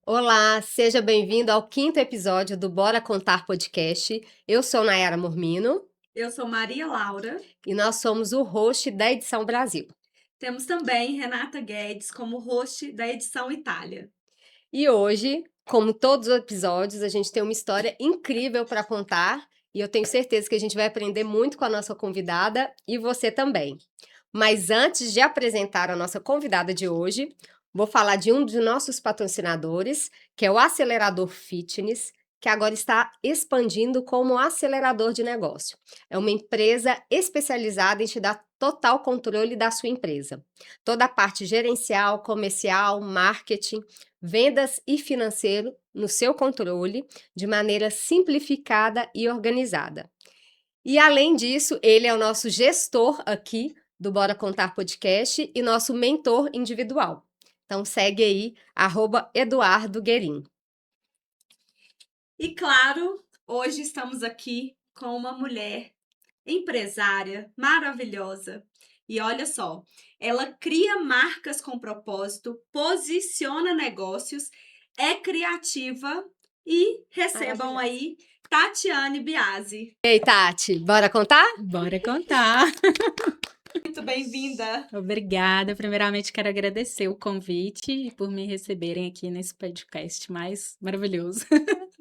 Olá, seja bem-vindo ao quinto episódio do Bora Contar Podcast. Eu sou Nayara Mormino Eu sou Maria Laura. e nós somos o host da Edição Brasil. Temos também Renata Guedes como host da edição Itália. E hoje, como todos os episódios, a gente tem uma história incrível para contar e eu tenho certeza que a gente vai aprender muito com a nossa convidada e você também. Mas antes de apresentar a nossa convidada de hoje, vou falar de um dos nossos patrocinadores, que é o Acelerador Fitness, que agora está expandindo como acelerador de negócio. É uma empresa especializada em te dar total controle da sua empresa. Toda a parte gerencial, comercial, marketing, vendas e financeiro no seu controle, de maneira simplificada e organizada. E além disso, ele é o nosso gestor aqui do Bora Contar Podcast e nosso mentor individual. Então segue aí, @Eduardo Guerin. E claro, hoje estamos aqui com uma mulher empresária maravilhosa. E olha só, ela cria marcas com propósito, posiciona negócios, é criativa e recebam Maravilhosa. aí Tatiane Biasi. E aí, Tati, bora contar? Bora contar. Muito bem-vinda. Obrigada. Primeiramente, quero agradecer o convite e por me receberem aqui nesse podcast mais maravilhoso.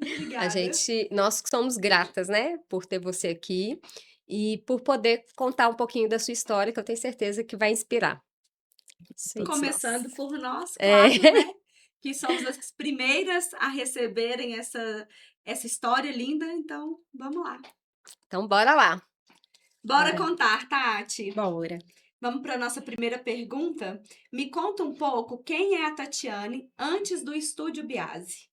Obrigada. Nós que somos gratas, né, por ter você aqui e por poder contar um pouquinho da sua história, que eu tenho certeza que vai inspirar. Todos Começando nós. por nós, É. claro, né? Que somos as primeiras a receberem essa história linda, então vamos lá. Então, bora lá. Bora Bora. contar, Tati. Bora. Vamos para a nossa primeira pergunta. Me conta um pouco quem é a Tatiane antes do Estúdio Biasi.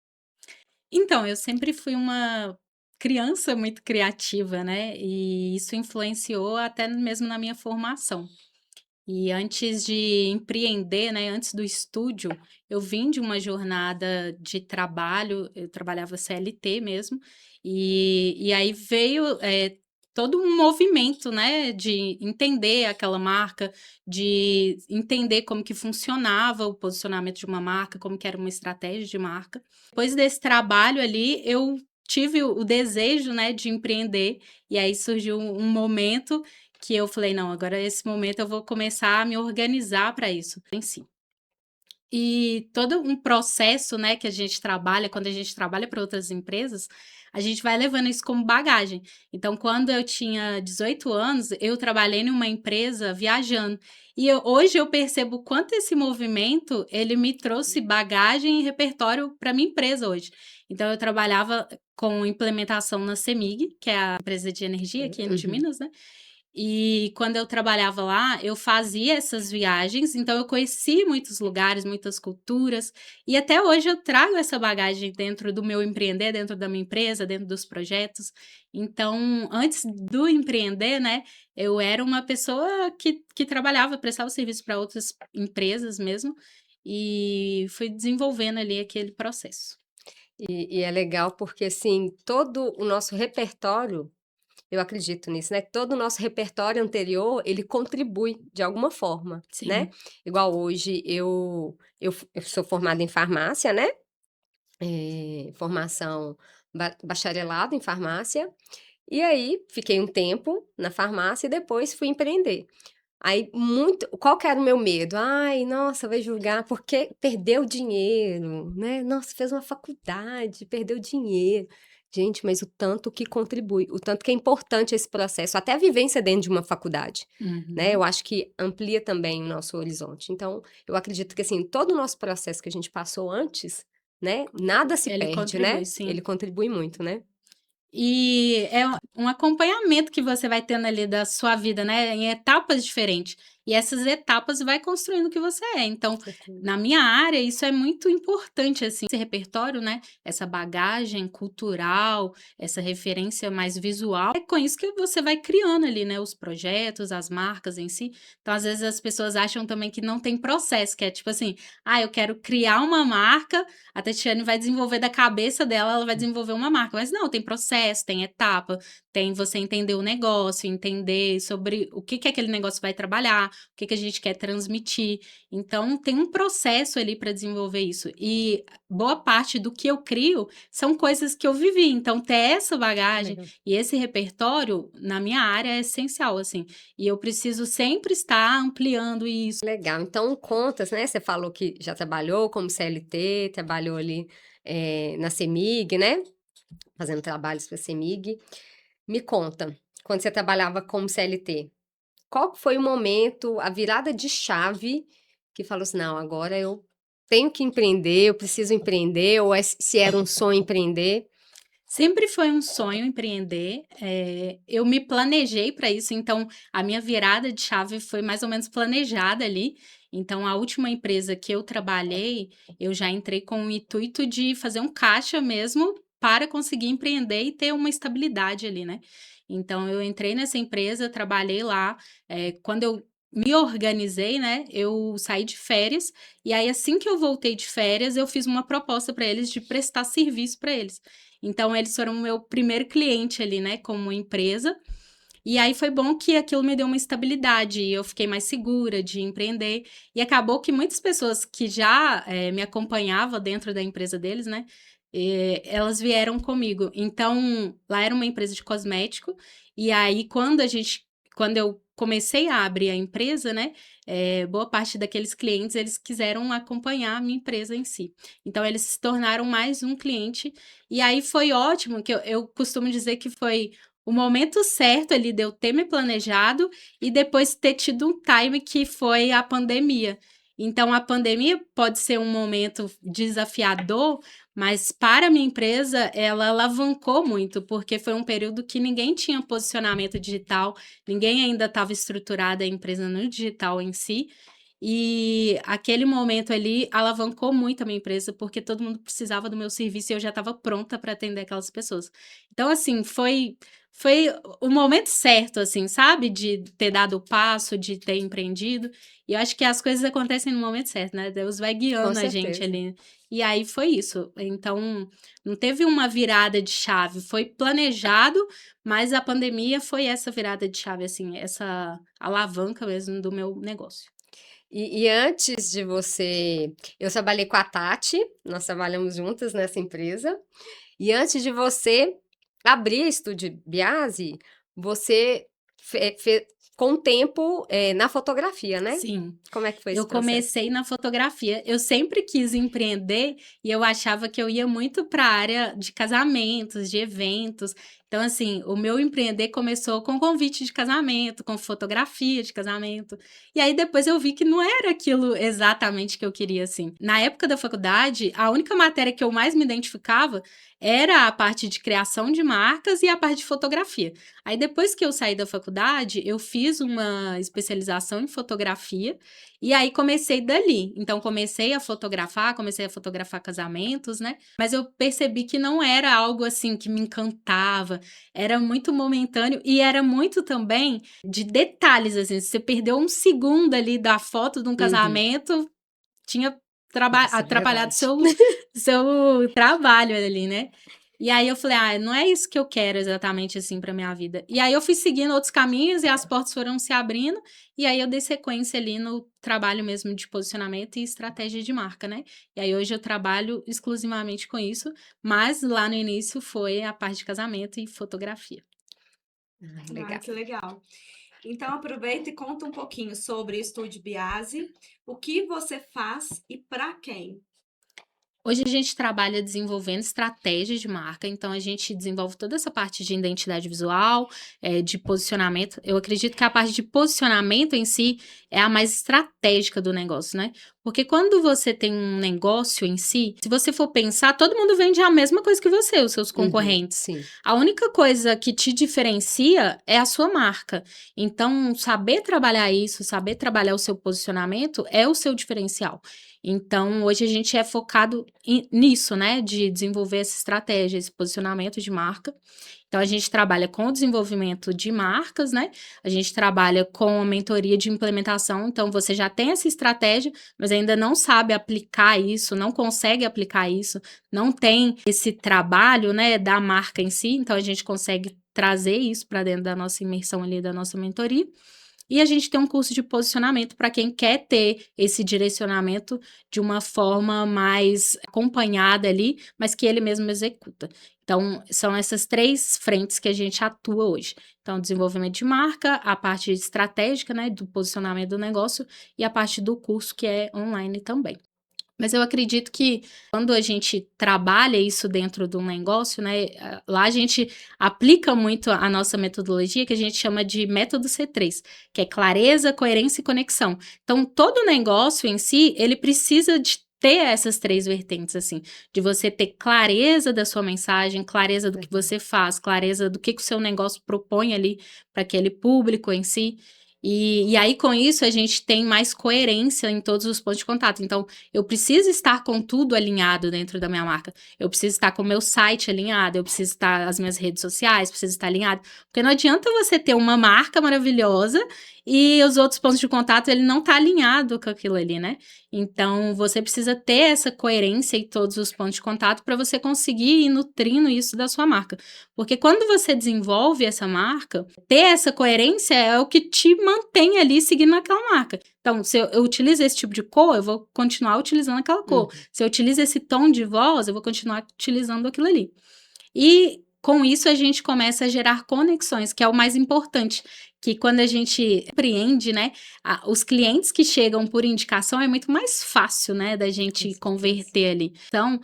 Então, eu sempre fui uma criança muito criativa, né? E isso influenciou até mesmo na minha formação. E antes de empreender, né, antes do estúdio, eu vim de uma jornada de trabalho, eu trabalhava CLT mesmo, e aí veio todo um movimento, né, de entender aquela marca, de entender como que funcionava o posicionamento de uma marca, como que era uma estratégia de marca. Depois desse trabalho ali, eu tive o desejo, né, de empreender, e aí surgiu um momento que eu falei, não, agora esse momento eu vou começar a me organizar para isso em si. E todo um processo, né, que a gente trabalha, quando a gente trabalha para outras empresas, a gente vai levando isso como bagagem. Então, quando eu tinha 18 anos, eu trabalhei numa empresa viajando. E hoje eu percebo o quanto esse movimento, ele me trouxe bagagem e repertório para minha empresa hoje. Então, eu trabalhava com implementação na CEMIG, que é a empresa de energia aqui de Minas, né? E quando eu trabalhava lá, eu fazia essas viagens, então eu conheci muitos lugares, muitas culturas, e até hoje eu trago essa bagagem dentro do meu empreender, dentro da minha empresa, dentro dos projetos. Então, antes do empreender, né, eu era uma pessoa que trabalhava, prestava serviço para outras empresas mesmo, e fui desenvolvendo ali aquele processo. E é legal porque, assim, todo o nosso repertório, eu acredito nisso, né? Todo o nosso repertório anterior, ele contribui de alguma forma, né? Sim. Igual hoje, eu sou formada em farmácia, né? Formação bacharelado em farmácia. E aí, fiquei um tempo na farmácia e depois fui empreender. Aí, qual que era o meu medo? Ai, nossa, vai julgar porque perdeu dinheiro, né? Nossa, fez uma faculdade, perdeu dinheiro. Gente, mas o tanto que contribui, o tanto que é importante esse processo, até a vivência dentro de uma faculdade, né? Eu Uhum. acho que amplia também o nosso horizonte. Então, eu acredito que, assim, todo o nosso processo que a gente passou antes, né? Nada se Ele perde, né? contribui, sim. Ele contribui muito, né? E é um acompanhamento que você vai tendo ali da sua vida, né, em etapas diferentes. E essas etapas vai construindo o que você é. Então, na minha área, isso é muito importante, assim, esse repertório, né, essa bagagem cultural, essa referência mais visual. É com isso que você vai criando ali, né, os projetos, as marcas em si. Então, às vezes, as pessoas acham também que não tem processo, que é tipo assim, ah, eu quero criar uma marca, a Tatiane vai desenvolver da cabeça dela, ela vai desenvolver uma marca. Mas não, tem processo, tem etapa, tem você entender o negócio, entender sobre o que aquele negócio vai trabalhar, que que a gente quer transmitir. Então, tem um processo ali para desenvolver isso. E boa parte do que eu crio são coisas que eu vivi. Então, ter essa bagagem Legal. e esse repertório na minha área é essencial, assim. E eu preciso sempre estar ampliando isso. Legal. Então, contas, né? Você falou que já trabalhou como CLT, trabalhou ali na CEMIG, né? Fazendo trabalhos para a CEMIG. Me conta, quando você trabalhava como CLT, qual que foi o momento, a virada de chave que falou assim, não, agora eu tenho que empreender, eu preciso empreender, ou se era um sonho empreender? Sempre foi um sonho empreender, eu me planejei para isso, então a minha virada de chave foi mais ou menos planejada ali. Então, a última empresa que eu trabalhei, eu já entrei com o intuito de fazer um caixa mesmo para conseguir empreender e ter uma estabilidade ali, né? Então, eu entrei nessa empresa, trabalhei lá, quando eu me organizei, né? Eu saí de férias, e aí assim que eu voltei de férias, eu fiz uma proposta para eles de prestar serviço para eles. Então, eles foram o meu primeiro cliente ali, né, como empresa. E aí foi bom que aquilo me deu uma estabilidade e eu fiquei mais segura de empreender. E acabou que muitas pessoas que já me acompanhavam dentro da empresa deles, né, elas vieram comigo. Então, lá era uma empresa de cosmético. E aí, quando eu comecei a abrir a empresa, né, boa parte daqueles clientes, eles quiseram acompanhar a minha empresa em si. Então, eles se tornaram mais um cliente. E aí foi ótimo, que eu costumo dizer que foi o momento certo ali de eu ter me planejado e depois ter tido um time que foi a pandemia. Então, a pandemia pode ser um momento desafiador, mas para a minha empresa, ela alavancou muito, porque foi um período que ninguém tinha posicionamento digital, ninguém ainda estava estruturada a empresa no digital em si. E aquele momento ali alavancou muito a minha empresa, porque todo mundo precisava do meu serviço e eu já estava pronta para atender aquelas pessoas. Então, assim, foi o momento certo, assim, sabe? De ter dado o passo, de ter empreendido. E eu acho que as coisas acontecem no momento certo, né? Deus vai Com guiando a gente certeza. ali. E aí foi isso. Então, não teve uma virada de chave, foi planejado, mas a pandemia foi essa virada de chave, assim, essa alavanca mesmo do meu negócio. E antes de você. Eu trabalhei com a Tati, nós trabalhamos juntas nessa empresa. E antes de você abrir a Estúdio Biase, você com o tempo na fotografia, né? Sim. Como é que foi Eu esse processo? comecei na fotografia. Eu sempre quis empreender e eu achava que eu ia muito para a área de casamentos, de eventos. Então, assim, o meu empreender começou com convite de casamento, com fotografia de casamento. E aí depois eu vi que não era aquilo exatamente que eu queria, assim. Na época da faculdade, a única matéria que eu mais me identificava era a parte de criação de marcas e a parte de fotografia. Aí depois que eu saí da faculdade, eu fiz uma especialização em fotografia e aí comecei dali. Então comecei a fotografar casamentos, né? Mas eu percebi que não era algo assim que me encantava, era muito momentâneo e era muito também de detalhes assim. Se você perdeu um segundo ali da foto de um Uhum. casamento, tinha Nossa, é atrapalhado verdade. seu trabalho ali, né? E aí eu falei, não é isso que eu quero exatamente assim para minha vida. E aí eu fui seguindo outros caminhos e as portas foram se abrindo, e aí eu dei sequência ali no trabalho mesmo de posicionamento e estratégia de marca, né? E aí hoje eu trabalho exclusivamente com isso, mas lá no início foi a parte de casamento e fotografia. Legal. Que legal. Então aproveita e conta um pouquinho sobre o Estúdio Biase, o que você faz e para quem. Hoje a gente trabalha desenvolvendo estratégias de marca, então a gente desenvolve toda essa parte de identidade visual, de posicionamento. Eu acredito que a parte de posicionamento em si é a mais estratégica do negócio, né? Porque quando você tem um negócio em si, se você for pensar, todo mundo vende a mesma coisa que você, os seus Uhum, concorrentes. sim. A única coisa que te diferencia é a sua marca. Então, saber trabalhar isso, saber trabalhar o seu posicionamento é o seu diferencial. Então, hoje a gente é focado nisso, né? De desenvolver essa estratégia, esse posicionamento de marca. Então, a gente trabalha com o desenvolvimento de marcas, né? A gente trabalha com a mentoria de implementação. Então, você já tem essa estratégia, mas ainda não sabe aplicar isso, não consegue aplicar isso, não tem esse trabalho, né, da marca em si. Então, a gente consegue trazer isso para dentro da nossa imersão ali, da nossa mentoria. E a gente tem um curso de posicionamento para quem quer ter esse direcionamento de uma forma mais acompanhada ali, mas que ele mesmo executa. Então, são essas 3 frentes que a gente atua hoje. Então, desenvolvimento de marca, a parte estratégica, né, do posicionamento do negócio e a parte do curso que é online também. Mas eu acredito que quando a gente trabalha isso dentro do negócio, né, lá a gente aplica muito a nossa metodologia que a gente chama de método C3, que é clareza, coerência e conexão. Então, todo negócio em si, ele precisa de ter essas 3 vertentes, assim, de você ter clareza da sua mensagem, clareza do que você faz, clareza do que o seu negócio propõe ali para aquele público em si. E aí, com isso, a gente tem mais coerência em todos os pontos de contato. Então, eu preciso estar com tudo alinhado dentro da minha marca. Eu preciso estar com o meu site alinhado, eu preciso estar as minhas redes sociais, preciso estar alinhado. Porque não adianta você ter uma marca maravilhosa e os outros pontos de contato, ele não tá alinhado com aquilo ali, né? Então, você precisa ter essa coerência em todos os pontos de contato para você conseguir ir nutrindo isso da sua marca. Porque quando você desenvolve essa marca, ter essa coerência é o que te mantém ali seguindo aquela marca. Então, se eu utilizo esse tipo de cor, eu vou continuar utilizando aquela cor. Se eu utilizo esse tom de voz, eu vou continuar utilizando aquilo ali. E com isso a gente começa a gerar conexões, que é o mais importante. Que quando a gente empreende, né, os clientes que chegam por indicação é muito mais fácil, né, da gente converter ali. Então,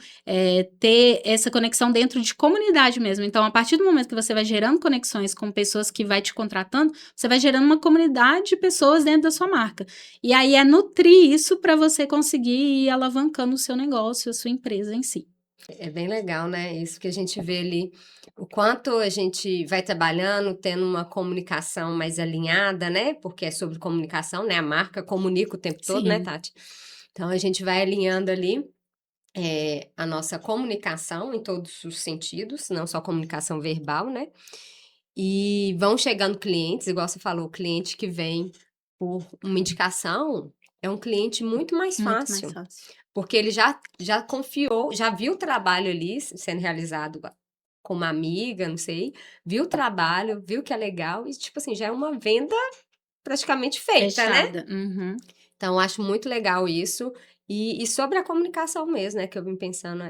ter essa conexão dentro de comunidade mesmo. Então, a partir do momento que você vai gerando conexões com pessoas que vai te contratando, você vai gerando uma comunidade de pessoas dentro da sua marca. E aí é nutrir isso para você conseguir ir alavancando o seu negócio, a sua empresa em si. É bem legal, né? Isso que a gente vê ali, o quanto a gente vai trabalhando, tendo uma comunicação mais alinhada, né? Porque é sobre comunicação, né? A marca comunica o tempo todo, né, Sim. Tati? Então a gente vai alinhando ali a nossa comunicação em todos os sentidos, não só comunicação verbal, né? E vão chegando clientes, igual você falou, o cliente que vem por uma indicação é um cliente muito mais Muito mais fácil. fácil. Porque ele já confiou, já viu o trabalho ali sendo realizado com uma amiga, não sei, viu o trabalho, viu que é legal e, tipo assim, já é uma venda praticamente feita, né? Fechada. Uhum. Então, eu acho muito legal isso. E sobre a comunicação mesmo, né, que eu vim pensando,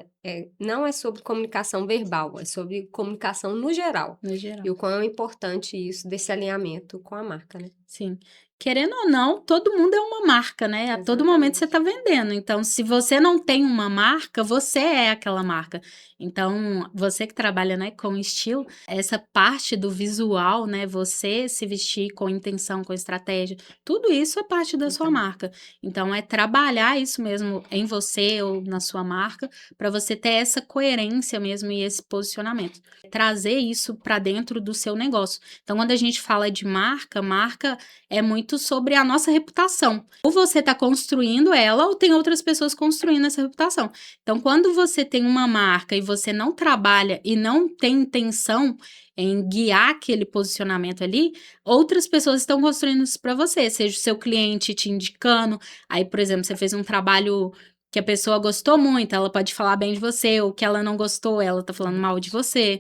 não é sobre comunicação verbal, é sobre comunicação no geral. No geral. E o quão é importante isso, desse alinhamento com a marca, né? Sim. Querendo ou não, todo mundo é uma marca, né? A todo momento você tá vendendo. Então, se você não tem uma marca, você é aquela marca. Então, você que trabalha, né, com estilo, essa parte do visual, né, você se vestir com intenção, com estratégia, tudo isso é parte da sua Então, marca. Então, é trabalhar isso mesmo em você ou na sua marca, para você ter essa coerência mesmo e esse posicionamento. Trazer isso para dentro do seu negócio. Então, quando a gente fala de marca é muito sobre a nossa reputação. Ou você está construindo ela, ou tem outras pessoas construindo essa reputação. Então, quando você tem uma marca e você não trabalha e não tem intenção em guiar aquele posicionamento ali, outras pessoas estão construindo isso para você, seja o seu cliente te indicando. Aí, por exemplo, você fez um trabalho que a pessoa gostou muito, ela pode falar bem de você, ou que ela não gostou, ela tá falando mal de você.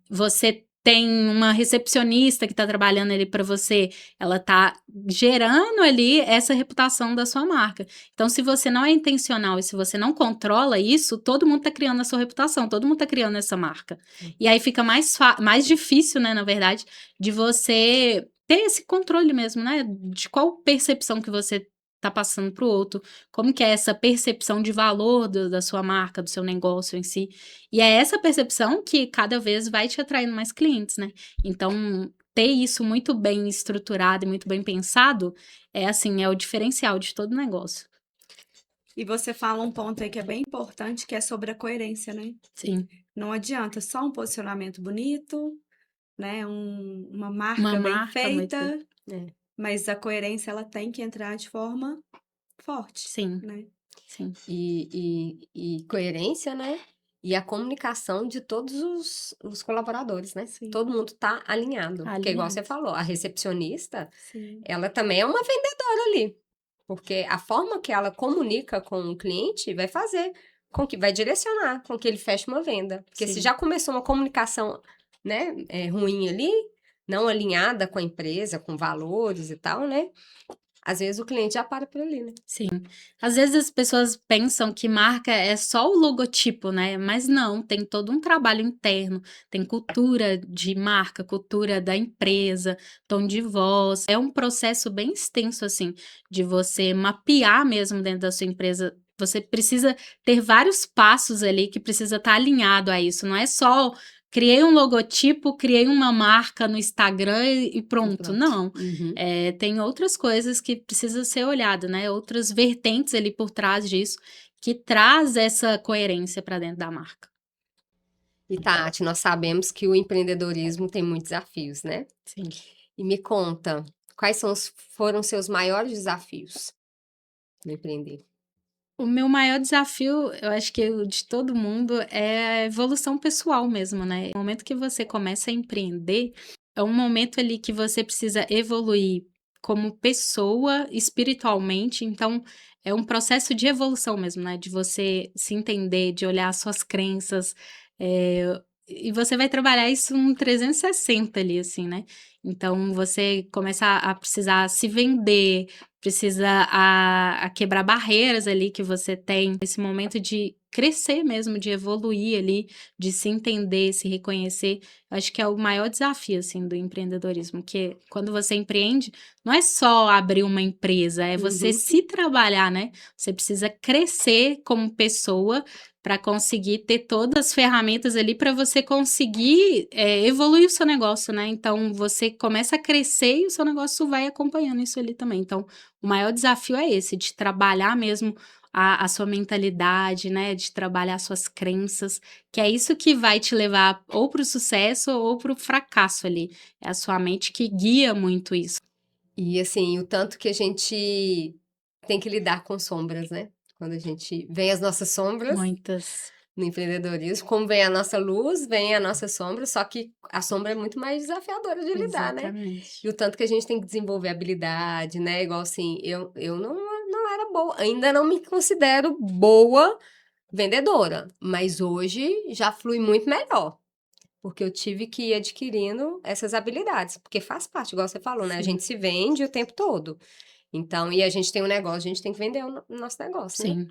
Você tem uma recepcionista que tá trabalhando ali para você, ela tá gerando ali essa reputação da sua marca. Então, se você não é intencional e se você não controla isso, todo mundo tá criando a sua reputação, todo mundo tá criando essa marca. E aí fica mais difícil, né, na verdade, de você ter esse controle mesmo, né, de qual percepção que você tá passando pro outro, como que é essa percepção de valor da sua marca, do seu negócio em si. E é essa percepção que cada vez vai te atraindo mais clientes, né? Então, ter isso muito bem estruturado e muito bem pensado é assim, é o diferencial de todo negócio. E você fala um ponto aí que é bem importante, que é sobre a coerência, né? Sim. Não adianta só um posicionamento bonito, né? Uma marca Uma bem marca muito. feita, É. mas a coerência ela tem que entrar de forma forte, Sim, né? sim. E coerência, né? E a comunicação de todos os colaboradores, né? Sim. Todo mundo tá alinhado. Porque, igual você Alinhado. falou, a recepcionista, Sim. ela também é uma vendedora ali. Porque a forma que ela comunica com o cliente vai fazer com que vai direcionar com que ele feche uma venda. Porque se Sim. já começou uma comunicação, né, ruim ali, não alinhada com a empresa, com valores e tal, né? Às vezes o cliente já para por ali, né? Sim. Às vezes as pessoas pensam que marca é só o logotipo, né? Mas não, tem todo um trabalho interno, tem cultura de marca, cultura da empresa, tom de voz. É um processo bem extenso, assim, de você mapear mesmo dentro da sua empresa. Você precisa ter vários passos ali que precisa estar alinhado a isso. Não é só criei um logotipo, criei uma marca no Instagram e E pronto. pronto. Não. Uhum. Tem outras coisas que precisa ser olhado, né? Outras vertentes ali por trás disso que traz essa coerência para dentro da marca. E Tati, nós sabemos que o empreendedorismo tem muitos desafios, né? Sim. E me conta, quais foram seus maiores desafios no empreender? O meu maior desafio, eu acho que o de todo mundo, é a evolução pessoal mesmo, né? O momento que você começa a empreender, é um momento ali que você precisa evoluir como pessoa, espiritualmente. Então, é um processo de evolução mesmo, né? De você se entender, de olhar as suas crenças. E você vai trabalhar isso um 360 ali, assim, né? Então, você começa a precisar se vender, precisa a quebrar barreiras ali que você tem, esse momento de crescer mesmo, de evoluir ali, de se entender, se reconhecer. Eu acho que é o maior desafio, assim, do empreendedorismo, que quando você empreende, não é só abrir uma empresa, é você Uhum. se trabalhar, né? Você precisa crescer como pessoa para conseguir ter todas as ferramentas ali para você conseguir evoluir o seu negócio, né? Então, você começa a crescer e o seu negócio vai acompanhando isso ali também. Então, o maior desafio é esse, de trabalhar mesmo a sua mentalidade, né? De trabalhar suas crenças, que é isso que vai te levar ou para o sucesso ou para o fracasso ali. É a sua mente que guia muito isso. E assim, o tanto que a gente tem que lidar com sombras, né? Quando a gente vem as nossas sombras Muitas. no empreendedorismo, como vem a nossa luz, vem a nossa sombra, só que a sombra é muito mais desafiadora de lidar, né? E Exatamente. o tanto que a gente tem que desenvolver habilidade, né? Igual assim, eu não era boa, ainda não me considero boa vendedora, mas hoje já flui muito melhor. Porque eu tive que ir adquirindo essas habilidades, porque faz parte, igual você falou, né? A Sim. gente se vende o tempo todo. Então, e a gente tem um negócio, a gente tem que vender o nosso negócio, né? Sim.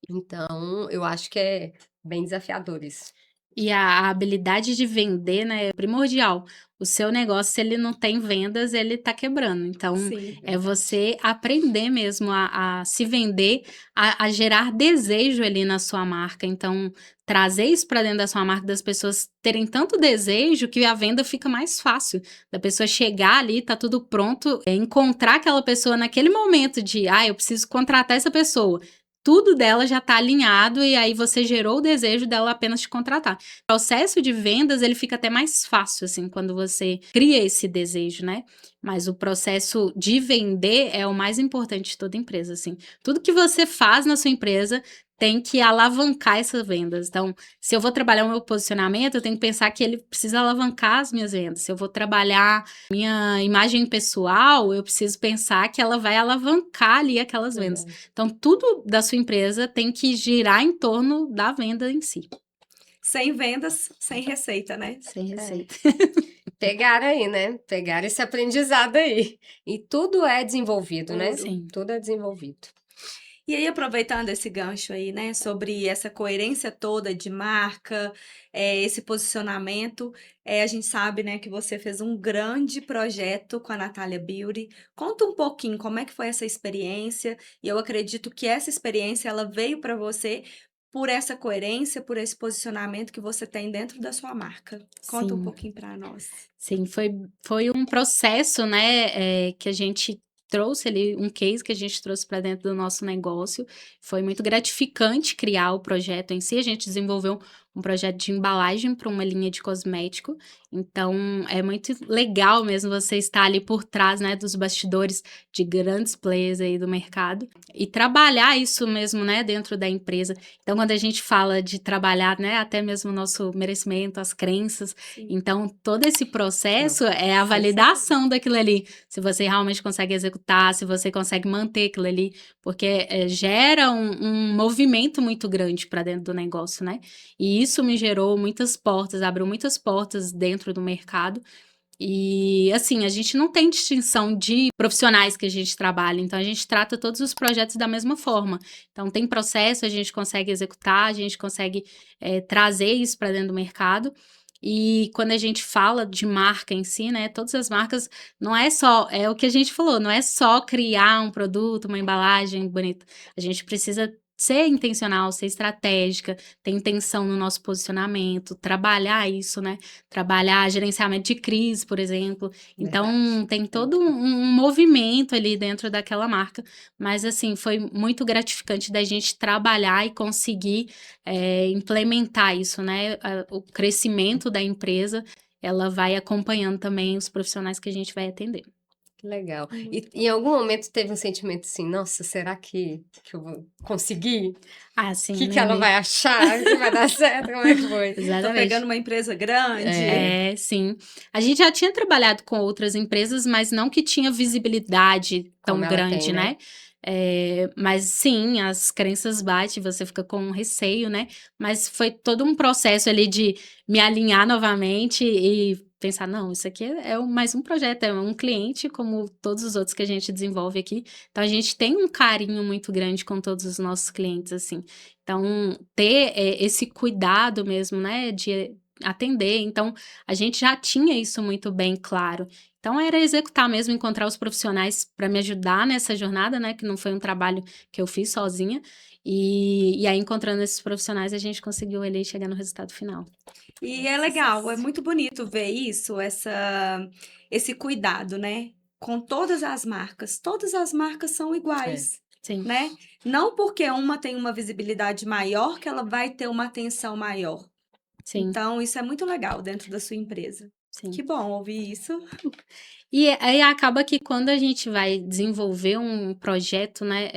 Então, eu acho que é bem desafiador isso. E a habilidade de vender, né, é primordial. O seu negócio, se ele não tem vendas, ele tá quebrando. Então, Sim. é Verdade. você aprender mesmo a se vender, a gerar desejo ali na sua marca. Então, trazer isso para dentro da sua marca, das pessoas terem tanto desejo que a venda fica mais fácil. Da pessoa chegar ali, tá tudo pronto, encontrar aquela pessoa naquele momento de, eu preciso contratar essa pessoa. Tudo dela já está alinhado e aí você gerou o desejo dela apenas te contratar. O processo de vendas, ele fica até mais fácil, assim, quando você cria esse desejo, né? Mas o processo de vender é o mais importante de toda empresa, assim. Tudo que você faz na sua empresa tem que alavancar essas vendas. Então, se eu vou trabalhar o meu posicionamento, eu tenho que pensar que ele precisa alavancar as minhas vendas. Se eu vou trabalhar minha imagem pessoal, eu preciso pensar que ela vai alavancar ali aquelas vendas. Verdade. Então, tudo da sua empresa tem que girar em torno da venda em si. Sem vendas, sem receita, né? Sem receita. Pegaram aí, né? Pegaram esse aprendizado aí. E tudo é desenvolvido, né? Tudo. Sim. Tudo é desenvolvido. E aí, aproveitando esse gancho aí, né, sobre essa coerência toda de marca, esse posicionamento, a gente sabe, né, que você fez um grande projeto com a Natália Beauty. Conta um pouquinho como é que foi essa experiência, e eu acredito que essa experiência, ela veio para você por essa coerência, por esse posicionamento que você tem dentro da sua marca. Conta um Sim. pouquinho para nós. Sim, foi um processo, né, que a gente trouxe ali, um case que a gente trouxe para dentro do nosso negócio. Foi muito gratificante criar o projeto em si. A gente desenvolveu um projeto de embalagem para uma linha de cosmético. Então, é muito legal mesmo você estar ali por trás, né, dos bastidores de grandes players aí do mercado e trabalhar isso mesmo, né, dentro da empresa. Então, quando a gente fala de trabalhar, né, até mesmo o nosso merecimento, as crenças, Sim. então, todo esse processo é a Sim, validação daquilo ali. Se você realmente consegue executar, se você consegue manter aquilo ali, porque gera um movimento muito grande para dentro do negócio, né? E isso me gerou muitas portas, abriu muitas portas dentro do mercado. E, assim, a gente não tem distinção de profissionais que a gente trabalha, então a gente trata todos os projetos da mesma forma. Então, tem processo, a gente consegue executar, a gente consegue trazer isso para dentro do mercado. E quando a gente fala de marca em si, né, todas as marcas, não é só, é o que a gente falou, não é só criar um produto, uma embalagem bonita. A gente precisa ser intencional, ser estratégica, ter intenção no nosso posicionamento, trabalhar isso, né? Trabalhar gerenciamento de crise, por exemplo. Então, Verdade. tem É todo muito um movimento ali dentro daquela marca. Mas, assim, foi muito gratificante da gente trabalhar e conseguir implementar isso, né? O crescimento da empresa, ela vai acompanhando também os profissionais que a gente vai atender. legal. Muito E em algum momento teve um sentimento assim, nossa, será que eu vou conseguir? O Ah, sim, que que ela vai achar? Que vai dar certo? Como é que foi? Tô pegando Exatamente. uma empresa grande. É, Sim. A gente já tinha trabalhado com outras empresas, mas não que tinha visibilidade como tão ela tem, grande, né? né? Mas sim, as crenças batem, você fica com receio, né? Mas foi todo um processo ali de me alinhar novamente e pensar, não, isso aqui mais um projeto, é um cliente como todos os outros que a gente desenvolve aqui. Então a gente tem um carinho muito grande com todos os nossos clientes, assim. Então, ter esse cuidado mesmo, né, de atender. Então, a gente já tinha isso muito bem claro. Então, era executar mesmo, encontrar os profissionais para me ajudar nessa jornada, né? Que não foi um trabalho que eu fiz sozinha. E aí, encontrando esses profissionais, a gente conseguiu ali chegar no resultado final. E é legal, é Sucesso. muito bonito ver isso, esse cuidado, né? Com todas as marcas. Todas as marcas são É. iguais, Sim, né? Não porque uma tem uma visibilidade maior que ela vai ter uma atenção maior. sim, Então, isso é muito legal dentro da sua empresa. sim. Que bom ouvir isso. E aí acaba que quando a gente vai desenvolver um projeto, né?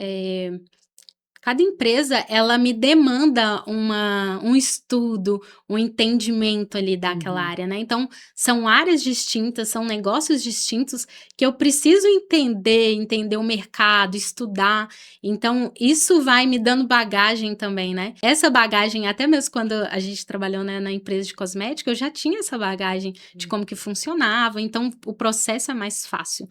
Cada empresa, ela me demanda um estudo, um entendimento ali daquela Uhum. área, né? Então, são áreas distintas, são negócios distintos que eu preciso entender o mercado, estudar. Então, isso vai me dando bagagem também, né? Essa bagagem, até mesmo quando a gente trabalhou, né, na empresa de cosmética, eu já tinha essa bagagem de como que funcionava, então o processo é mais fácil.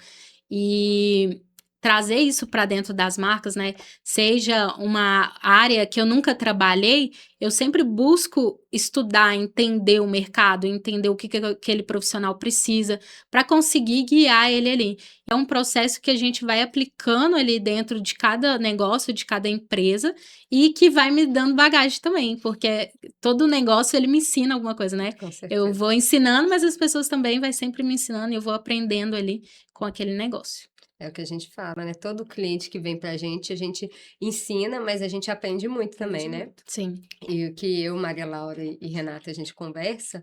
E trazer isso para dentro das marcas, né? Seja uma área que eu nunca trabalhei, eu sempre busco estudar, entender o mercado, entender o que aquele profissional precisa, para conseguir guiar ele ali. É um processo que a gente vai aplicando ali dentro de cada negócio, de cada empresa, e que vai me dando bagagem também, porque todo negócio ele me ensina alguma coisa, né? Com Eu certeza. vou ensinando, mas as pessoas também vai sempre me ensinando e eu vou aprendendo ali com aquele negócio. É o que a gente fala, né? Todo cliente que vem pra gente, a gente ensina, mas a gente aprende muito também, Aprende né? muito. Sim, E o que eu, Maria Laura e Renata, a gente conversa,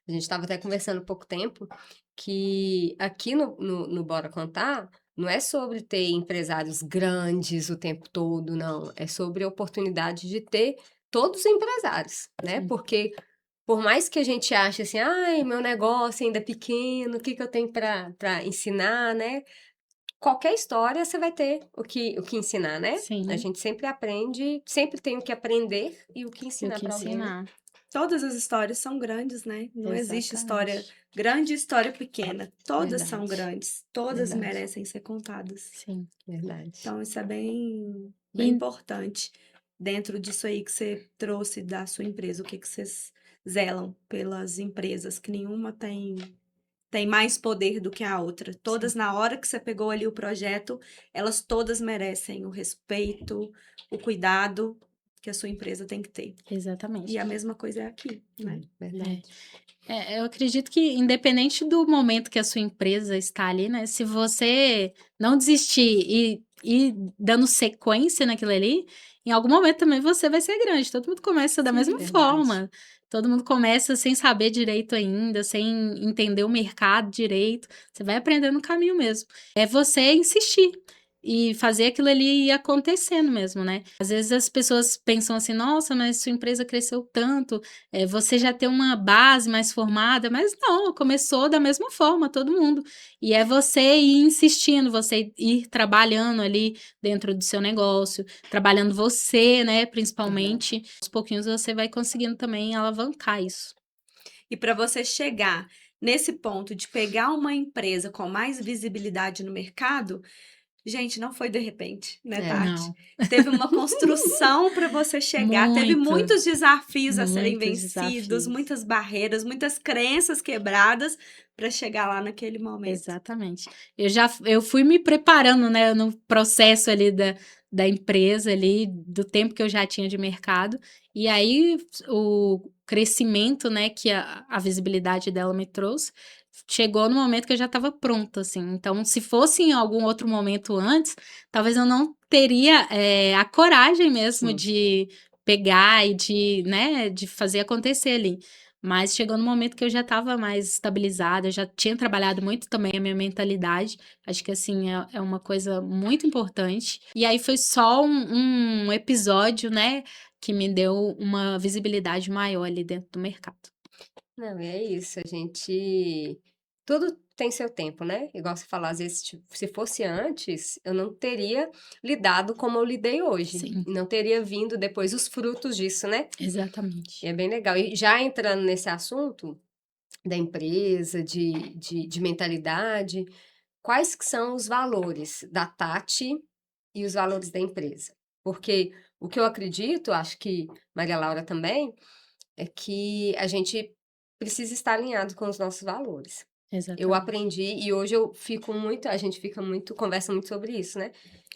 a gente estava até conversando há pouco tempo, que aqui no Bora Contar, não é sobre ter empresários grandes o tempo todo, não. É sobre a oportunidade de ter todos os empresários, né? sim, Porque por mais que a gente ache assim, ai, meu negócio ainda é pequeno, o que que eu tenho para ensinar, né? Qualquer história você vai ter o que ensinar, né? A sim. gente sempre aprende, sempre tem o que aprender e o que E o ensinar que para alguém, né? ensinar. Todas as histórias são grandes, né? Não existe história Exatamente. grande e história pequena. Todas são Verdade. grandes. Todas Verdade, merecem ser contadas. Sim. verdade. Então, isso é bem E importante dentro disso aí que você trouxe da sua empresa. O que que vocês zelam pelas empresas, que nenhuma tem mais poder do que a outra. sim, Todas, na hora que você pegou ali o projeto, elas todas merecem o respeito, o cuidado que a sua empresa tem que ter. exatamente. E a mesma coisa é aqui, né? É. Verdade. Eu acredito que, independente do momento que a sua empresa está ali, né? Se você não desistir e dando sequência naquilo ali, em algum momento também você vai ser grande. Todo mundo começa da mesma Sim. Verdade. forma. Todo mundo começa sem saber direito ainda, sem entender o mercado direito. Você vai aprendendo no caminho mesmo. É você insistir. E fazer aquilo ali ir acontecendo mesmo, né? Às vezes as pessoas pensam assim, nossa, mas sua empresa cresceu tanto, você já ter uma base mais formada, mas não, começou da mesma forma, todo mundo. E é você ir insistindo, você ir trabalhando ali dentro do seu negócio, trabalhando você, né, Verdade. principalmente. Aos pouquinhos você vai conseguindo também alavancar isso. E para você chegar nesse ponto de pegar uma empresa com mais visibilidade no mercado, gente, não foi de repente, né, Tati? Não, Teve uma construção para você chegar, teve muito, muitos desafios a serem muitos vencidos, desafios. muitas barreiras, muitas crenças quebradas para chegar lá naquele momento. Exatamente. Eu fui me preparando, né, no processo ali da empresa ali, do tempo que eu já tinha de mercado, e aí o crescimento, né, que a visibilidade dela me trouxe, chegou no momento que eu já estava pronta, assim. Então, se fosse em algum outro momento antes, talvez eu não teria a coragem mesmo Sim. de pegar e de, né, de fazer acontecer ali. Mas chegou no momento que eu já estava mais estabilizada, eu já tinha trabalhado muito também a minha mentalidade. Acho que, assim, é uma coisa muito importante. E aí foi só um episódio, né, que me deu uma visibilidade maior ali dentro do mercado. Não, é isso, a gente tudo tem seu tempo, né, igual você falou, às vezes, tipo, se fosse antes, eu não teria lidado como eu lidei hoje, Sim, e não teria vindo depois os frutos disso, né. E exatamente. é bem legal. E já entrando nesse assunto da empresa, de mentalidade, quais que são os valores da Tati e os valores da empresa? Porque o que eu acredito, acho que Maria Laura também, é que a gente precisa estar alinhado com os nossos valores. Eu Exatamente. aprendi e hoje eu fico muito, a gente fica muito, conversa muito sobre isso, né?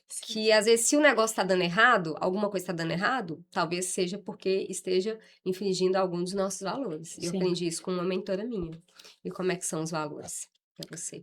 Sim. Que às vezes se o negócio tá dando errado, alguma coisa tá dando errado, talvez seja porque esteja infringindo algum dos nossos valores. E eu Sim. aprendi isso com uma mentora minha. E como é que são os valores para você?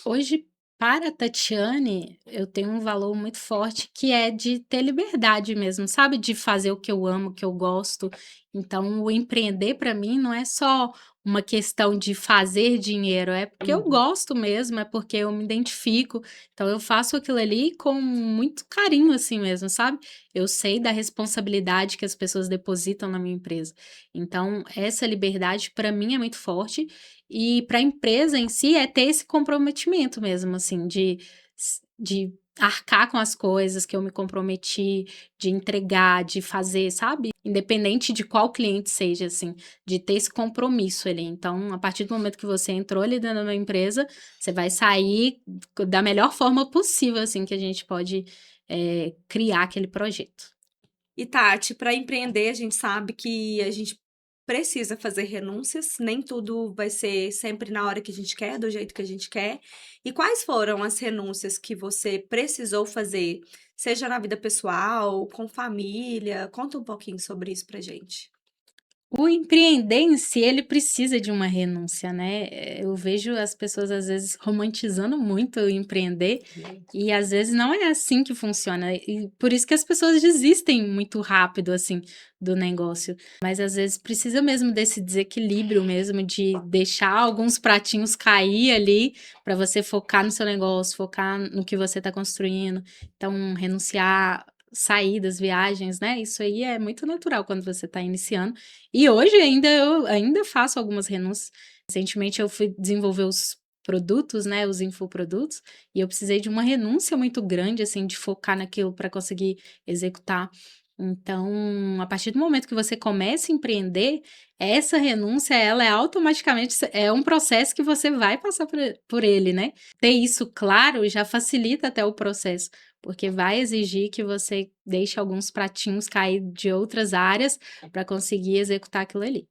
Hoje, para a Tatiane, eu tenho um valor muito forte que é de ter liberdade mesmo, sabe? De fazer o que eu amo, o que eu gosto. Então, o empreender para mim não é só uma questão de fazer dinheiro, é porque eu Uhum. gosto mesmo, é porque eu me identifico. Então, eu faço aquilo ali com muito carinho, assim mesmo, sabe? Eu sei da responsabilidade que as pessoas depositam na minha empresa. Então, essa liberdade para mim é muito forte. E para a empresa em si é ter esse comprometimento mesmo, assim, de arcar com as coisas que eu me comprometi, de entregar, de fazer, sabe? Independente de qual cliente seja, assim, de ter esse compromisso ali. Então, a partir do momento que você entrou ali dentro da minha empresa, você vai sair da melhor forma possível, assim, que a gente pode criar aquele projeto. E Tati, para empreender, a gente sabe que a gente precisa fazer renúncias, nem tudo vai ser sempre na hora que a gente quer, do jeito que a gente quer. E quais foram as renúncias que você precisou fazer, seja na vida pessoal, com família? Conta um pouquinho sobre isso pra gente. O empreender em si, ele precisa de uma renúncia, né? Eu vejo as pessoas, às vezes, romantizando muito o empreender, e às vezes não é assim que funciona. E por isso que as pessoas desistem muito rápido, assim, do negócio. Mas às vezes precisa mesmo desse desequilíbrio mesmo, de deixar alguns pratinhos cair ali, para você focar no seu negócio, focar no que você está construindo. Então, renunciar. Saídas, viagens, né? Isso aí é muito natural quando você está iniciando. E hoje eu ainda faço algumas renúncias. Recentemente eu fui desenvolver os produtos, né, os infoprodutos, e eu precisei de uma renúncia muito grande, assim, de focar naquilo para conseguir executar. Então, a partir do momento que você começa a empreender, essa renúncia, ela é automaticamente, é um processo que você vai passar por ele, né? Ter isso claro já facilita até o processo, porque vai exigir que você deixe alguns pratinhos cair de outras áreas para conseguir executar aquilo ali.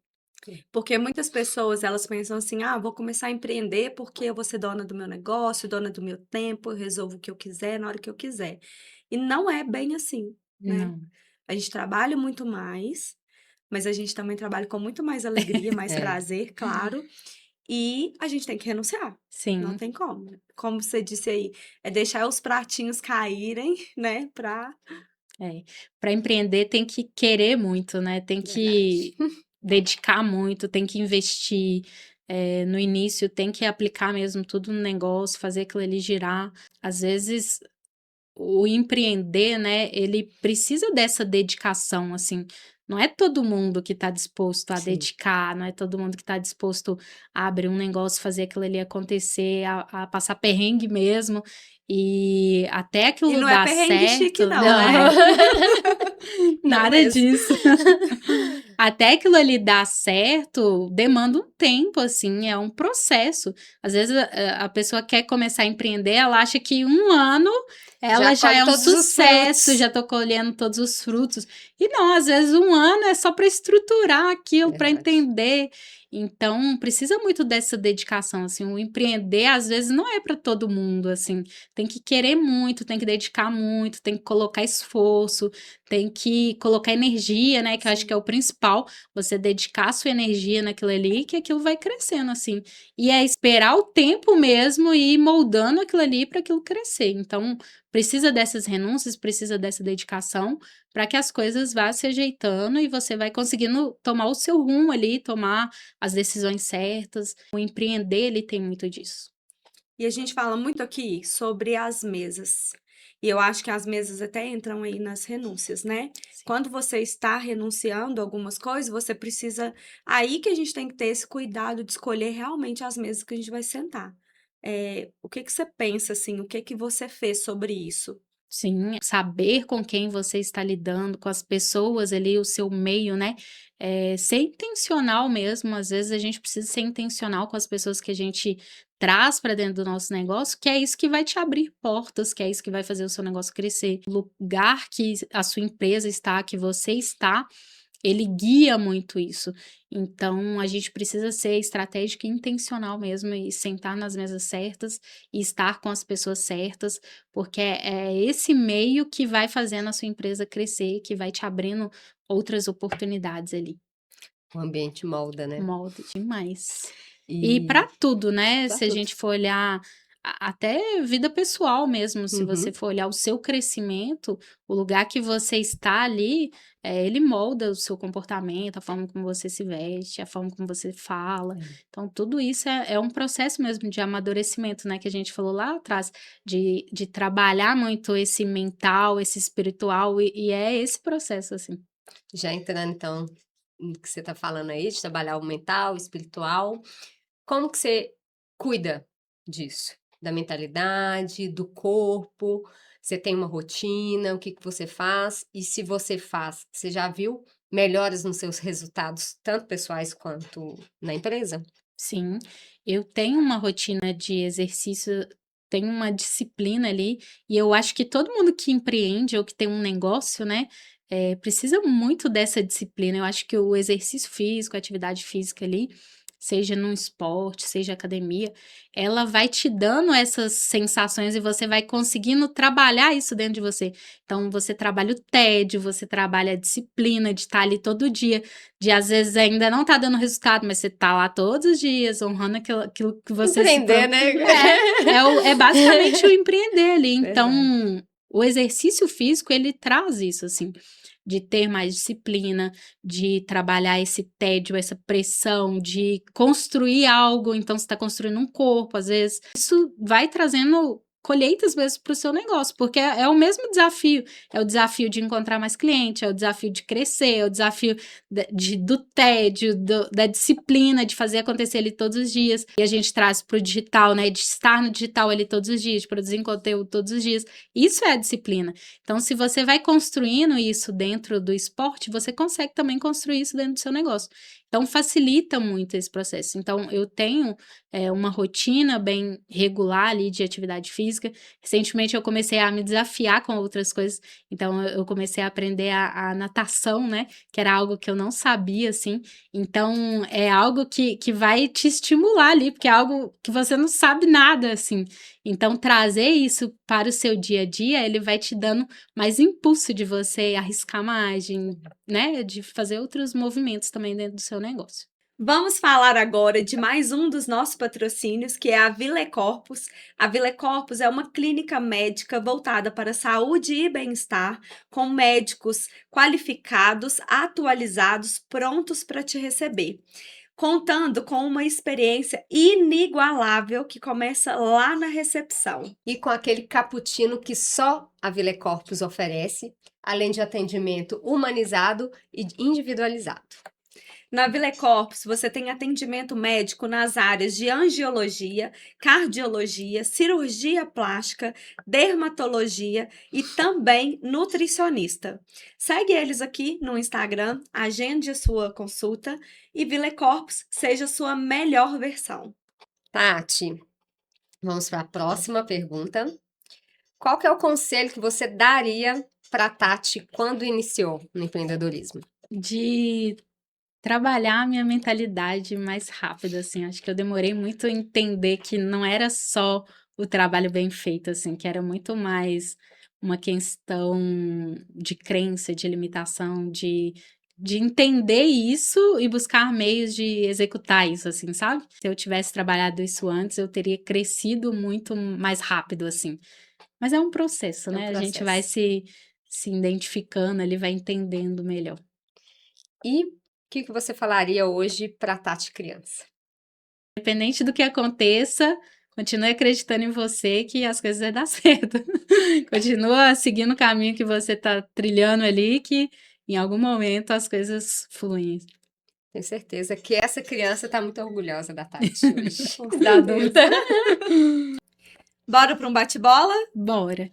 Porque muitas pessoas, elas pensam assim: "Ah, vou começar a empreender porque eu vou ser dona do meu negócio, dona do meu tempo, eu resolvo o que eu quiser na hora que eu quiser". E não é bem assim, né? Não. A gente trabalha muito mais, mas a gente também trabalha com muito mais alegria, mais É. prazer, claro, e a gente tem que renunciar, não Sim, tem como. Como você disse aí, é deixar os pratinhos caírem, né, pra é. Para empreender tem que querer muito, né? Tem Verdade. que dedicar muito, tem que investir. No início tem que aplicar mesmo tudo no negócio, fazer aquilo ali girar. Às vezes o empreender, né, ele precisa dessa dedicação, assim. Não é todo mundo que está disposto a Sim. dedicar, não é todo mundo que está disposto a abrir um negócio, fazer aquilo ali acontecer, a passar perrengue mesmo, e até e aquilo não é dar perrengue chique certo. não, Não, né? Nada mesmo. disso. Até aquilo ali dar certo, demanda um tempo, assim, é um processo. Às vezes a pessoa quer começar a empreender, ela acha que 1 ano ela já colhe é um todos os sucesso, frutos. já tô colhendo todos os frutos. E não, às vezes 1 ano é só para estruturar aquilo, para Verdade. entender. Então, precisa muito dessa dedicação, assim, o empreender às vezes não é para todo mundo, assim, tem que querer muito, tem que dedicar muito, tem que colocar esforço, tem que colocar energia, né, que eu acho que é o principal, você dedicar a sua energia naquilo ali, que aquilo vai crescendo, assim. E é esperar o tempo mesmo e ir moldando aquilo ali para aquilo crescer. Então, precisa dessas renúncias, precisa dessa dedicação para que as coisas vá se ajeitando e você vai conseguindo tomar o seu rumo ali, tomar as decisões certas. O empreender, ele tem muito disso. E a gente fala muito aqui sobre as mesas. E eu acho que as mesas até entram aí nas renúncias, né? Sim. Quando você está renunciando a algumas coisas, você precisa. Aí que a gente tem que ter esse cuidado de escolher realmente as mesas que a gente vai sentar. O que que você pensa, assim? O que que você fez sobre isso? Sim, saber com quem você está lidando, com as pessoas ali, o seu meio, né? Ser intencional mesmo. Às vezes a gente precisa ser intencional com as pessoas que a gente traz para dentro do nosso negócio, que é isso que vai te abrir portas, que é isso que vai fazer o seu negócio crescer. O lugar que a sua empresa está, que você está, ele guia muito isso. Então, a gente precisa ser estratégico e intencional mesmo e sentar nas mesas certas e estar com as pessoas certas, porque é esse meio que vai fazendo a sua empresa crescer, que vai te abrindo outras oportunidades ali. O ambiente molda, né? Molda demais. E E para tudo, né? pra Se a tudo. gente for olhar até vida pessoal mesmo, se você Uhum. for olhar o seu crescimento, o lugar que você está ali, ele molda o seu comportamento, a forma como você se veste, a forma como você fala. É. Então, tudo isso é um processo mesmo de amadurecimento, né? Que a gente falou lá atrás, de trabalhar muito esse mental, esse espiritual, e é esse processo, assim. Já entrando então no que você está falando aí, de trabalhar o mental, o espiritual, como que você cuida disso? Da mentalidade, do corpo? Você tem uma rotina? O que que você faz? E se você faz, você já viu melhoras nos seus resultados, tanto pessoais quanto na empresa? Sim, eu tenho uma rotina de exercício, tenho uma disciplina ali, e eu acho que todo mundo que empreende ou que tem um negócio, né, precisa muito dessa disciplina. Eu acho que o exercício físico, a atividade física ali, seja num esporte, seja academia, ela vai te dando essas sensações e você vai conseguindo trabalhar isso dentro de você. Então, você trabalha o tédio, você trabalha a disciplina de estar ali todo dia, de às vezes ainda não tá dando resultado, mas você tá lá todos os dias honrando aquilo que você se Empreender, pro né? é basicamente o empreender ali. Verdade. Então, o exercício físico, ele traz isso, assim, de ter mais disciplina, de trabalhar esse tédio, essa pressão, de construir algo, então você tá construindo um corpo, às vezes. Isso vai trazendo colheitas mesmo para o seu negócio, porque é o mesmo desafio. É o desafio de encontrar mais cliente, é o desafio de crescer, é o desafio do tédio, da disciplina, de fazer acontecer ali todos os dias. E a gente traz para o digital, né? De estar no digital ali todos os dias, de produzir conteúdo todos os dias. Isso é a disciplina. Então, se você vai construindo isso dentro do esporte, você consegue também construir isso dentro do seu negócio. Então, facilita muito esse processo. Então, eu tenho uma rotina bem regular ali de atividade física. Recentemente, eu comecei a me desafiar com outras coisas. Então, eu comecei a aprender a natação, né? Que era algo que eu não sabia, assim. Então, é algo que vai te estimular ali, porque é algo que você não sabe nada, assim. Então, trazer isso para o seu dia a dia, ele vai te dando mais impulso de você arriscar mais, né? De fazer outros movimentos também dentro do seu negócio. Vamos falar agora de mais um dos nossos patrocínios, que é a Vile Corpus. A Vile Corpus é uma clínica médica voltada para saúde e bem-estar, com médicos qualificados, atualizados, prontos para te receber. Contando com uma experiência inigualável que começa lá na recepção. E com aquele cappuccino que só a Vile Corpus oferece, além de atendimento humanizado e individualizado. Na Villa Corpus, você tem atendimento médico nas áreas de angiologia, cardiologia, cirurgia plástica, dermatologia e também nutricionista. Segue eles aqui no Instagram, agende a sua consulta e Villa Corpus seja sua melhor versão. Tati, vamos para a próxima pergunta. Qual que é o conselho que você daria para Tati quando iniciou no empreendedorismo? De trabalhar a minha mentalidade mais rápido, assim. Acho que eu demorei muito a entender que não era só o trabalho bem feito, assim, que era muito mais uma questão de crença, de limitação, de entender isso e buscar meios de executar isso, assim, sabe? Se eu tivesse trabalhado isso antes, eu teria crescido muito mais rápido, assim. Mas é um processo, É um né? A gente vai processo. se identificando ali, vai entendendo melhor. E o que você falaria hoje para Tati criança? Independente do que aconteça, continue acreditando em você que as coisas vão dar certo. Continua seguindo o caminho que você está trilhando ali, que em algum momento as coisas fluem. Tenho certeza que essa criança está muito orgulhosa da Tati hoje. Com Da adulta. Bora para um bate-bola? Bora.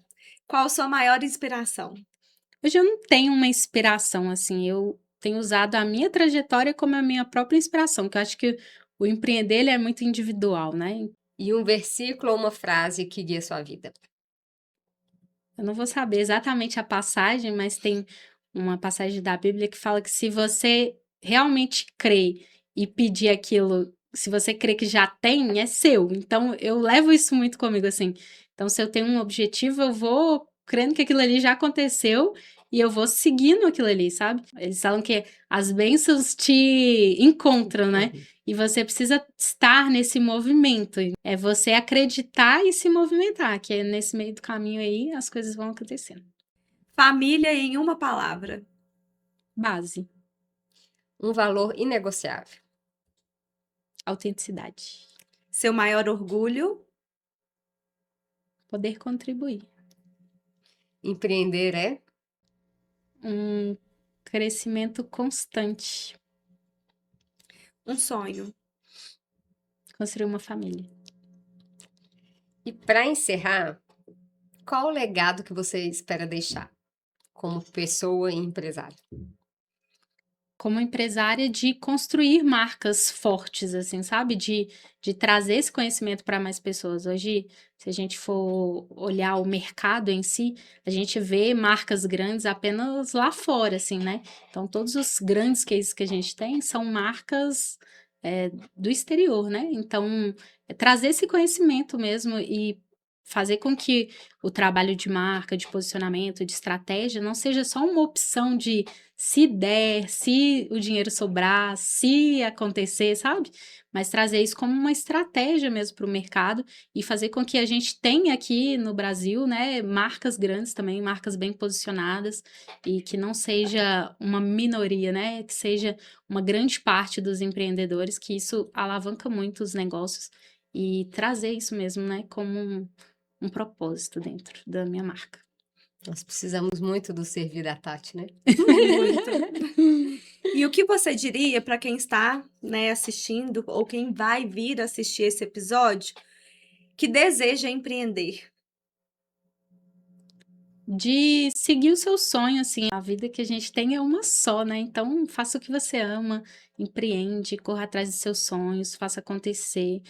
Qual a sua maior inspiração? Hoje eu não tenho uma inspiração, assim, eu tenho usado a minha trajetória como a minha própria inspiração, que eu acho que o empreender ele é muito individual, né? E um versículo ou uma frase que guia sua vida? Eu não vou saber exatamente a passagem, mas tem uma passagem da Bíblia que fala que se você realmente crê e pedir aquilo, se você crê que já tem, é seu. Então eu levo isso muito comigo assim. Então se eu tenho um objetivo, eu vou crendo que aquilo ali já aconteceu e eu vou seguindo aquilo ali, sabe? Eles falam que as bênçãos te encontram, né? E você precisa estar nesse movimento. É você acreditar e se movimentar, que é nesse meio do caminho aí as coisas vão acontecendo. Família em uma palavra. Base, Um valor inegociável. autenticidade, Seu maior orgulho. poder contribuir, Empreender é? um crescimento constante, Um sonho. construir uma família. E para encerrar, qual o legado que você espera deixar como pessoa e empresária? Como empresária, de construir marcas fortes, assim, sabe? De trazer esse conhecimento para mais pessoas. Hoje, se a gente for olhar o mercado em si, a gente vê marcas grandes apenas lá fora, assim, né? Então, todos os grandes cases que a gente tem são marcas do exterior, né? Então, é trazer esse conhecimento mesmo e fazer com que o trabalho de marca, de posicionamento, de estratégia não seja só uma opção de se der, se o dinheiro sobrar, se acontecer, sabe? Mas trazer isso como uma estratégia mesmo para o mercado e fazer com que a gente tenha aqui no Brasil, né, marcas grandes também, marcas bem posicionadas e que não seja uma minoria, né, que seja uma grande parte dos empreendedores, que isso alavanca muito os negócios e trazer isso mesmo, né, como um propósito dentro da minha marca. Nós precisamos muito do servir da Tati, né? Muito. E o que você diria para quem está, né, assistindo ou quem vai vir assistir esse episódio que deseja empreender? De seguir o seu sonho, assim, a vida que a gente tem é uma só, né? Então, faça o que você ama, empreende, corra atrás dos seus sonhos, faça acontecer,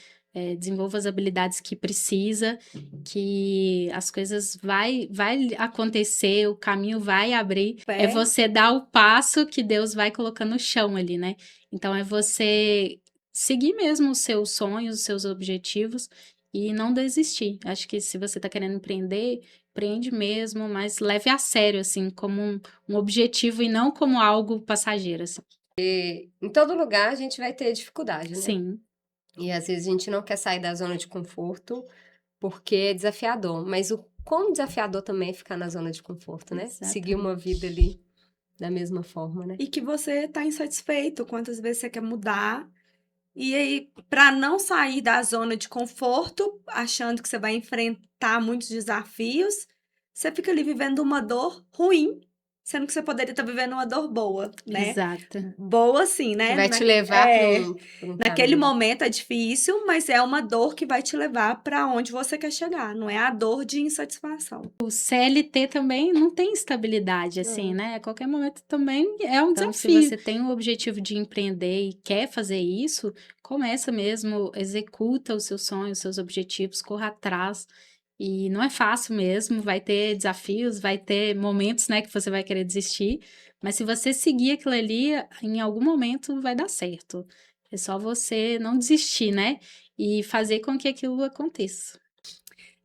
desenvolva as habilidades que precisa, que as coisas vai acontecer, o caminho vai abrir. É Pé. você dar o passo que Deus vai colocando no chão ali, né? Então, é você seguir mesmo os seus sonhos, os seus objetivos e não desistir. Acho que se você está querendo empreender, empreende mesmo, mas leve a sério, assim, como um objetivo e não como algo passageiro, assim. Em todo lugar a gente vai ter dificuldade, né? Sim, E às vezes a gente não quer sair da zona de conforto porque é desafiador. Mas o quão desafiador também é ficar na zona de conforto, né? Seguir uma vida ali da mesma forma, né? E que você está insatisfeito, quantas vezes você quer mudar. E aí, para não sair da zona de conforto, achando que você vai enfrentar muitos desafios, você fica ali vivendo uma dor ruim sendo que você poderia estar vivendo uma dor boa, né? Exato. Boa assim, Que né? vai te levar É, para um naquele caminho. momento é difícil, mas é uma dor que vai te levar para onde você quer chegar, não é a dor de insatisfação. O CLT também não tem estabilidade, assim, né? A qualquer momento também é um Então, se desafio. você Você tem o objetivo de empreender e quer fazer isso, começa mesmo, executa os seus sonhos, os seus objetivos, corra atrás. E não é fácil mesmo, vai ter desafios, vai ter momentos, né, que você vai querer desistir, mas se você seguir aquilo ali, em algum momento vai dar certo. É só você não desistir, né? E fazer com que aquilo aconteça.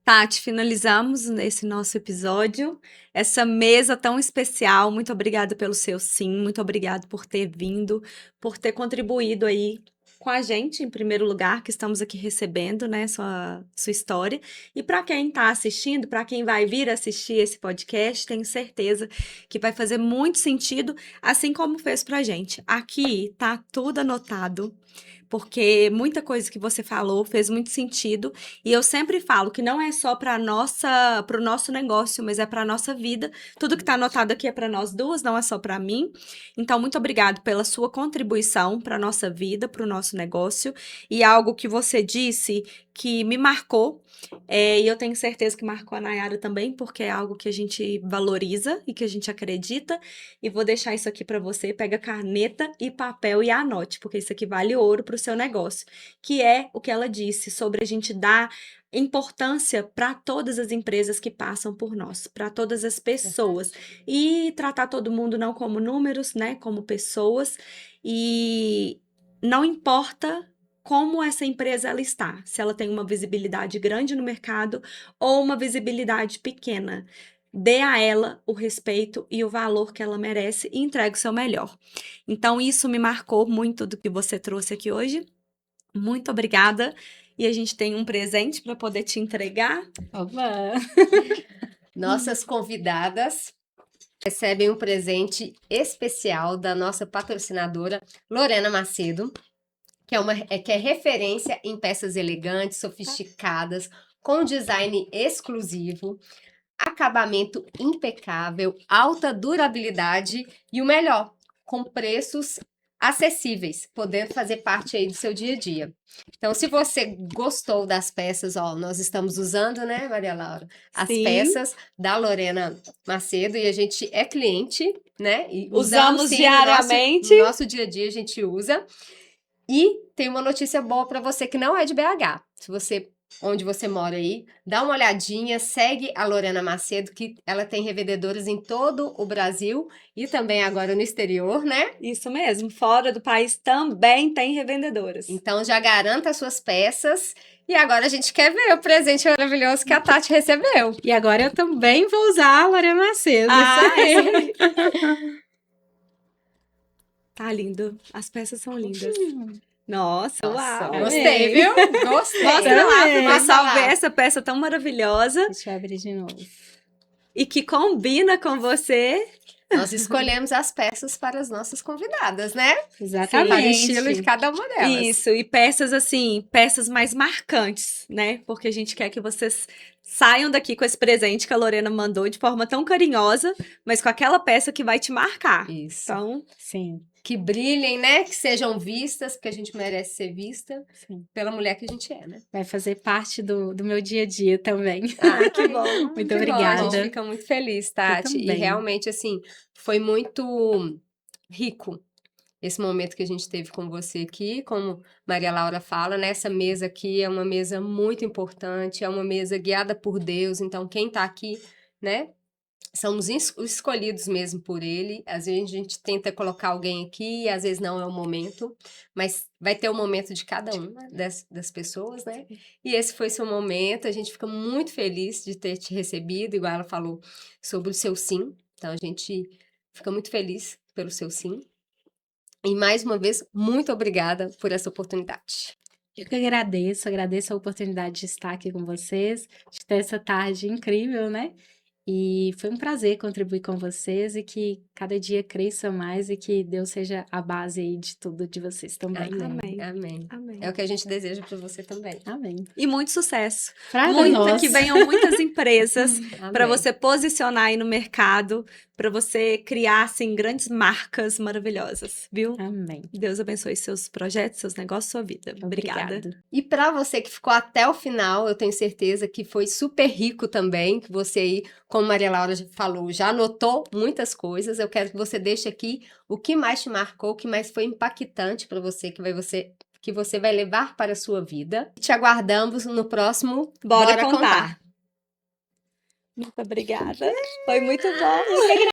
Tati, finalizamos esse nosso episódio, essa mesa tão especial. Muito obrigada pelo seu sim, muito obrigada por ter vindo, por ter contribuído aí com a gente, em primeiro lugar, que estamos aqui recebendo, né, sua história. E para quem está assistindo, para quem vai vir assistir esse podcast, tenho certeza que vai fazer muito sentido, assim como fez para a gente. Aqui tá tudo anotado, porque muita coisa que você falou fez muito sentido. E eu sempre falo que não é só para o nosso negócio, mas é para a nossa vida. Tudo que está anotado aqui é para nós duas, não é só para mim. Então, muito obrigado pela sua contribuição para a nossa vida, para o nosso negócio. E algo que você disse que me marcou, e eu tenho certeza que marcou a Nayara também, porque é algo que a gente valoriza e que a gente acredita. E vou deixar isso aqui para você. Pega caneta e papel e anote, porque isso aqui vale ouro para o seu negócio. Que é o que ela disse sobre a gente dar importância para todas as empresas que passam por nós, para todas as pessoas. E tratar todo mundo não como números, né? Como pessoas. E não importa como essa empresa ela está, se ela tem uma visibilidade grande no mercado ou uma visibilidade pequena. Dê a ela o respeito e o valor que ela merece e entregue o seu melhor. Então, isso me marcou muito do que você trouxe aqui hoje. Muito obrigada. E a gente tem um presente para poder te entregar. Oba! Nossas convidadas recebem um presente especial da nossa patrocinadora Lorena Macedo, que é referência em peças elegantes, sofisticadas, com design exclusivo, acabamento impecável, alta durabilidade e o melhor, com preços acessíveis, podendo fazer parte aí do seu dia a dia. Então, se você gostou das peças, ó, nós estamos usando, né, Maria Laura, as Sim. peças da Lorena Macedo e a gente é cliente, né? E Usamos sim, diariamente. no nosso dia a dia a gente usa. E tem uma notícia boa para você que não é de BH. Se você, onde você mora aí, dá uma olhadinha, segue a Lorena Macedo, que ela tem revendedoras em todo o Brasil e também agora no exterior, né? Isso mesmo, fora do país também tem revendedoras. Então já garanta as suas peças. E agora a gente quer ver o presente maravilhoso que a Tati recebeu. E agora eu também vou usar a Lorena Macedo. Ah, Isso aí. Tá lindo. As peças são lindas. Nossa, Nossa, uau. gostei, amei. viu? Gostei. Mostra lá Também. pro pessoal Mostra ver lá. essa peça tão maravilhosa Deixa eu abrir de novo. e que combina com você. Nós escolhemos as peças para as nossas convidadas, né? Exatamente. Para o estilo de cada uma delas. Isso, e peças assim, peças mais marcantes, né? Porque a gente quer que vocês saiam daqui com esse presente que a Lorena mandou de forma tão carinhosa, mas com aquela peça que vai te marcar. Isso. Então, Sim, Que brilhem, né? Que sejam vistas, porque a gente merece ser vista sim. pela mulher que a gente é, né? Vai fazer parte do meu dia a dia também. Ah, que bom. Muito Que bom, obrigada. a gente fica muito feliz, Tati. E também. realmente, assim, foi muito rico esse momento que a gente teve com você aqui. Como Maria Laura fala, né? Essa mesa aqui é uma mesa muito importante, é uma mesa guiada por Deus. Então, quem tá aqui, né? Somos escolhidos mesmo por ele. Às vezes a gente tenta colocar alguém aqui, às vezes não é o momento, mas vai ter o momento de cada uma das pessoas, né? E esse foi seu momento. A gente fica muito feliz de ter te recebido, igual ela falou sobre o seu sim. Então a gente fica muito feliz pelo seu sim. E mais uma vez, muito obrigada por essa oportunidade. Eu que agradeço a oportunidade de estar aqui com vocês, de ter essa tarde incrível, né? E foi um prazer contribuir com vocês e que cada dia cresça mais e que Deus seja a base aí de tudo de vocês também. Amém. Amém. Amém. Amém. É o que a gente deseja para você também. Amém. E muito sucesso. Pra Muita, que nós. venham muitas empresas para Amém. você posicionar aí no mercado, para você criar assim grandes marcas maravilhosas, viu? Amém. Deus abençoe seus projetos, seus negócios, sua vida. Obrigada. Obrigada. E para você que ficou até o final, eu tenho certeza que foi super rico também, que você aí, como Maria Laura já falou, já anotou muitas coisas. Eu quero que você deixe aqui o que mais te marcou, o que mais foi impactante para você, que você vai levar para a sua vida. Te aguardamos no próximo Bora contar. Muito obrigada. Foi muito bom.